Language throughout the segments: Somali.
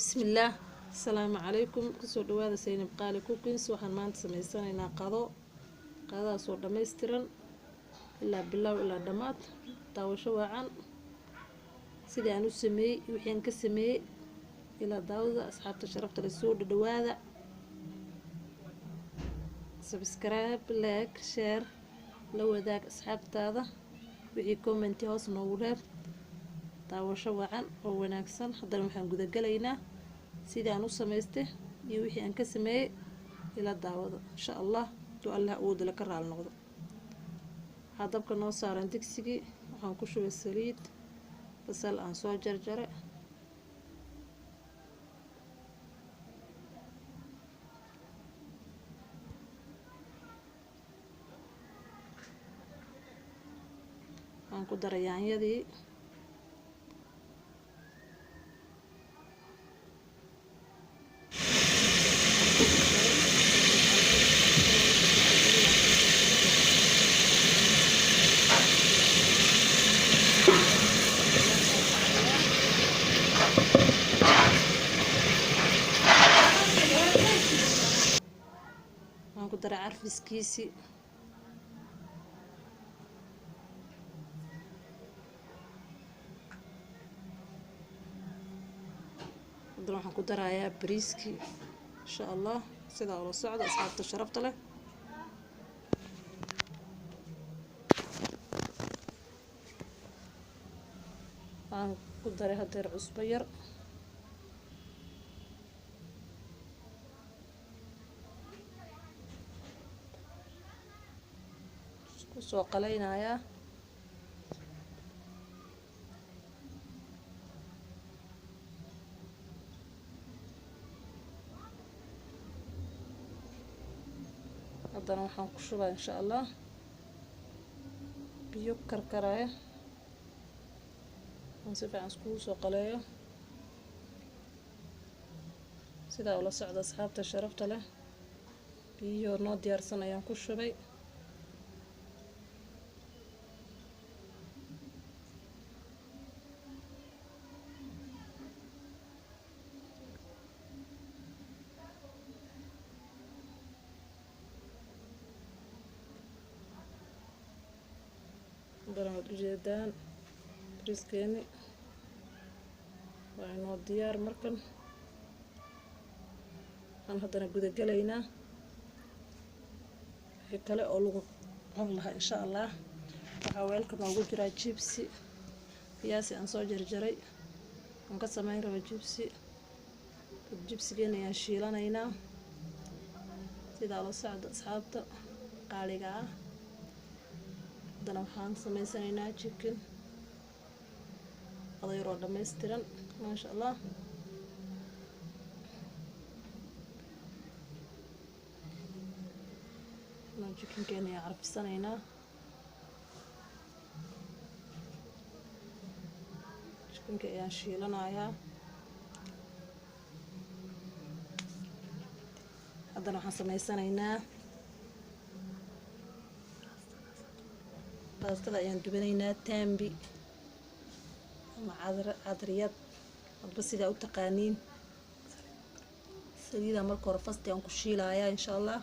بسم الله السلام عليكم كسو دواده سينب قالي كوكينس waxaan maanta sameysanaynaa qadaas oo dhameystiran ilaa bilow ilaa dhamaad daawasho wacan sidii aan u sameeyay wixii aan ka sameeyay ilaa daawada asxaabta sharafta leh soo dhawaada subscribe like share la wadaag asxaabtaada wixii comment hoos noogu reeb daawasho wacan oo wanaagsan haddana waxaan guda galaynaa sidii aan u sameystay iyo wixii aan ka sameeyay ila daawada insha Allah to Allah uu dala ka raal noqdo hadabka noo saaran digsigii waxaan ku shubay saliid basal aan soo jarjaray aan ku daray yaanyadii aan ku daray carfiskiisi waxaan ku darayaa bariiski insha Allah sida ula socdo asxaabta sharafta leh aan ku daray hadeer cusbo yar isku soo qaleynaya haddana waxaan ku shubaa insha Allah biyo karkaraya aan si fiican iskugu soo qaleeyo sidaa ula socda asxaabta sharafta leh biyo noo diyaarsan ayaan ku shubay haddana ujeedaan bariiskeeni waa inoo diyaar markan aan haddana guda galaynaa wixii kale oo lagu cun lahaa insha Allah waxaa weelka noogu jiraa jibsi biyaasi aan soo jarjaray aan ka samayn rabo jibsigeena ayaan shiilanaynaa sidaa la socda asxaabta qaaliga ah haddana waxaan sameysanaynaa chicken adayro dhameystiran maasha Allah chickenkeena ayaan carfisanaynaa chickenka ayaan shiilanayaa haddana waxaan sameysanaynaa baastada ayaan dubanaynaa tambi ama cadriyad hadba sidaa u taqaaniin saliida marka hore fasti aan ku shiilayaa insha Allah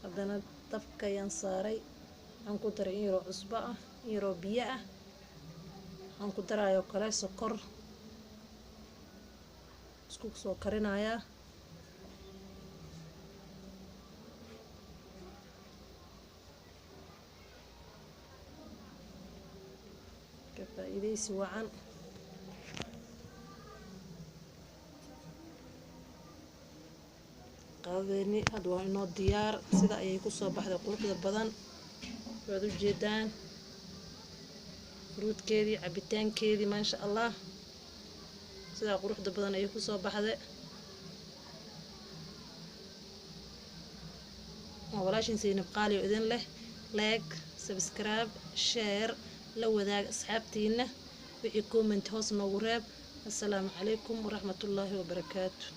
haddana dabka ayaan saaray waxaan ku daray in yaroo cusbo ah in yaroo biyo ah waxaan ku darayo kale sokor isku soo karinayaa faa'iideysi wacan qadadeeni hadda waa inoo diyaar sida ayay ku soo baxday quruxda badan waad u jeedaan fruutkeedii cabitaankeedii maasha Allah sida quruxda badan ayay ku soo baxday walaashin Saynab qaali oo idin leh like subscribe share la wadaag asxaabtiina wixii comment hoos noogu reeb assalaamu calaykum waraxmatullaahi wabarakaatuh